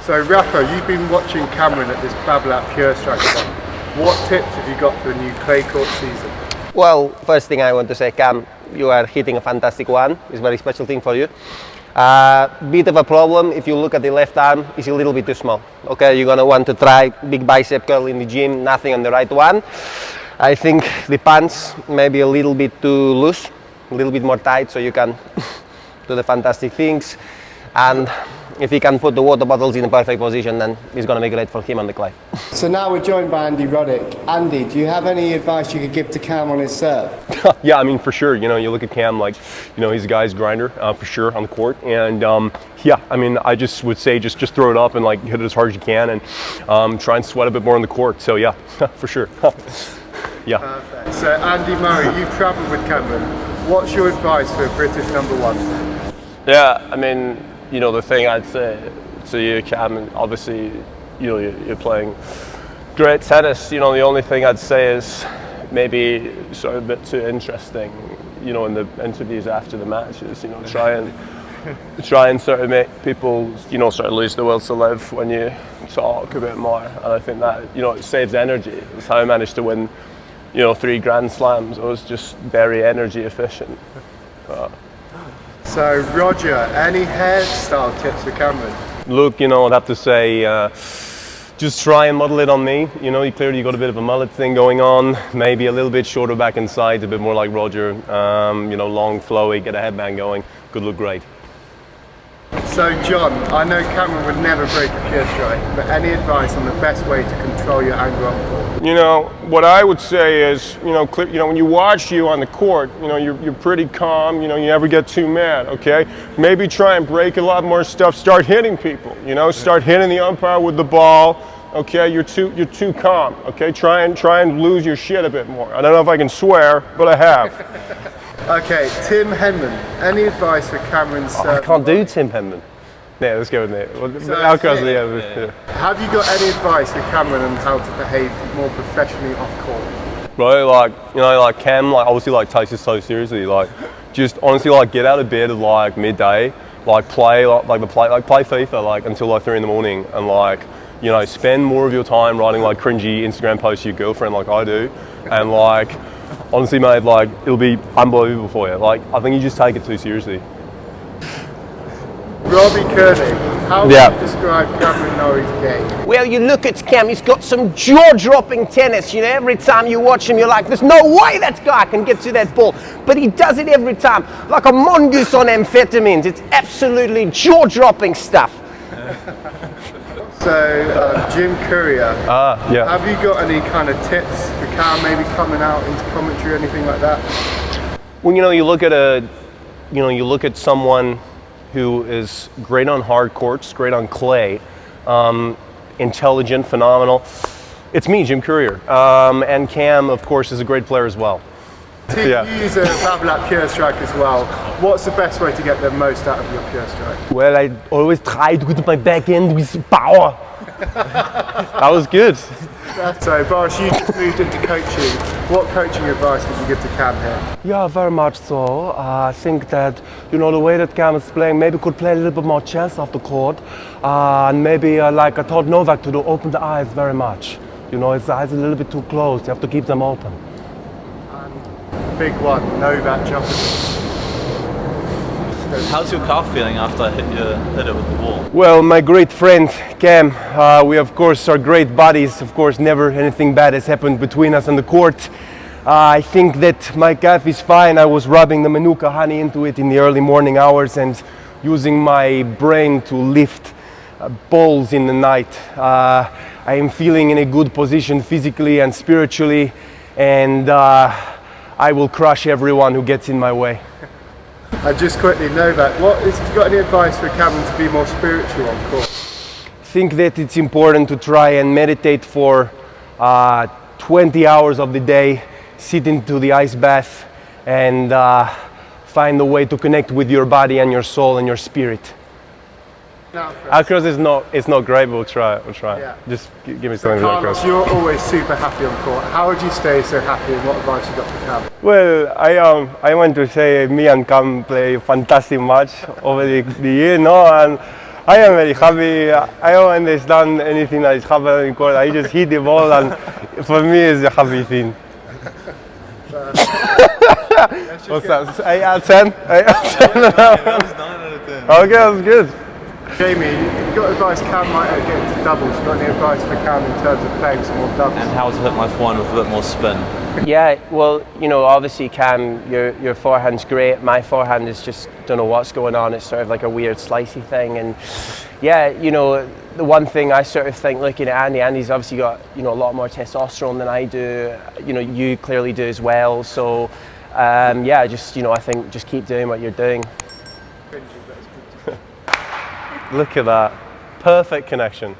So Rafa, you've been watching Cameron at this Babolat Pure Strike event. What tips have you got for the new clay court season? Well, first thing I want to say, Cam, you are hitting a fantastic one. It's a very special thing for you. Bit of a problem, if you look at the left arm, it's a little bit too small. Okay, you're gonna want to try big bicep curl in the gym, nothing on the right one. I think the pants maybe a little bit too loose, a little bit more tight, so you can do the fantastic things. And if he can put the water bottles in the perfect position, then it's going to be great for him on the clay. So now we're joined by Andy Roddick. Andy, do you have any advice you could give to Cam on his serve? Yeah, I mean, for sure. You know, you look at Cam, like, you know, he's a guy's grinder for sure on the court. And yeah, I mean, I just would say just throw it up and like hit it as hard as you can and try and sweat a bit more on the court. So yeah, for sure. Yeah. Perfect. So Andy Murray, you've travelled with Cameron. What's your advice for a British #1? Yeah, I mean, you know, the thing I'd say to you, Cam, obviously, you know, you're playing great tennis. You know, the only thing I'd say is maybe sort of a bit too interesting, you know, in the interviews after the matches, you know, try and sort of make people, you know, sort of lose the will to live when you talk a bit more. And I think that, you know, it saves energy. It's how I managed to win, you know, 3 Grand Slams. I was just very energy efficient. So Roger, any hairstyle tips for Cameron? Look, you know, I'd have to say, just try and model it on me. You know, clearly you got a bit of a mullet thing going on, maybe a little bit shorter back and sides, a bit more like Roger. You know, long, flowy, get a headband going. Could look great. So John, I know Cameron would never break a pure strike, but any advice on the best way to control your anger on court? You know, what I would say is, you know, when you watch you on the court, you know, you're pretty calm, you know, you never get too mad, okay? Maybe try and break a lot more stuff, start hitting people, you know, start hitting the umpire with the ball, okay? You're too calm, okay? Try and lose your shit a bit more. I don't know if I can swear, but I have. Okay, Tim Henman, any advice for Cameron's serve? I can't do Tim Henman. Yeah, let's go with it. Have you got any advice for Cameron on how to behave more professionally off court? Right, like, you know, like Cam, like obviously like takes this so seriously, like just honestly like get out of bed at like midday, like play FIFA like until like 3 in the morning, and like, you know, spend more of your time writing like cringy Instagram posts to your girlfriend like I do, and like honestly mate, like it'll be unbelievable for you. Like I think you just take it too seriously. Robbie Kearney, how would you describe Cameron Norrie's game? Well, you look at Cam, he's got some jaw-dropping tennis. You know, every time you watch him, you're like, there's no way that guy can get to that ball. But he does it every time, like a mongoose on amphetamines. It's absolutely jaw-dropping stuff. So, Jim Courier, yeah. have you got any kind of tips for Cam, maybe coming out into commentary or anything like that? Well, you know, you look at someone who is great on hard courts, great on clay, intelligent, phenomenal. It's me, Jim Courier. And Cam, of course, is a great player as well. You use a Babolat Pure Strike as well. What's the best way to get the most out of your Pure Strike? Well, I always tried with my backhand with power. That was good. So, Boris, you just moved into coaching. What coaching advice would you give to Cam here? Yeah, very much so. I think that, you know, the way that Cam is playing, maybe could play a little bit more chess off the court. And maybe, like I taught Novak to do, open the eyes very much. You know, his eyes are a little bit too closed. You have to keep them open. Big one, Novak Djokovic. How's your calf feeling after I hit it with the ball? Well, my great friend Cam, we of course are great buddies. Of course, never anything bad has happened between us on the court. I think that my calf is fine. I was rubbing the Manuka honey into it in the early morning hours and using my brain to lift balls in the night. I am feeling in a good position physically and spiritually, and I will crush everyone who gets in my way. And just quickly, Novak, have you got any advice for Cameron to be more spiritual on court? I think that it's important to try and meditate for 20 hours of the day, sit into the ice bath, and find a way to connect with your body and your soul and your spirit. Across is not great, but we'll try. Yeah. Just give me something to Carlos, you're always super happy on court. How would you stay so happy, and what advice you got for Cam? Well, I want to say me and Cam play a fantastic match over the year, no, and I am very happy. I don't understand anything that is happening in the court. I just hit the ball, and for me, it's a happy thing. What's that? 8 out of 10? 8 out of 10? That was 9 out of 10. Okay, that's good. Jamie, you've got advice Cam might get into doubles. You've got any advice for Cam in terms of playing some more doubles? And how to hit my forehand with a bit more spin. Yeah, well, you know, obviously, Cam, your forehand's great. My forehand is just, don't know what's going on. It's sort of like a weird slicey thing. And yeah, you know, the one thing I sort of think, looking at Andy's obviously got, you know, a lot more testosterone than I do. You know, you clearly do as well. So yeah, just, you know, I think just keep doing what you're doing. Look at that. Perfect connection.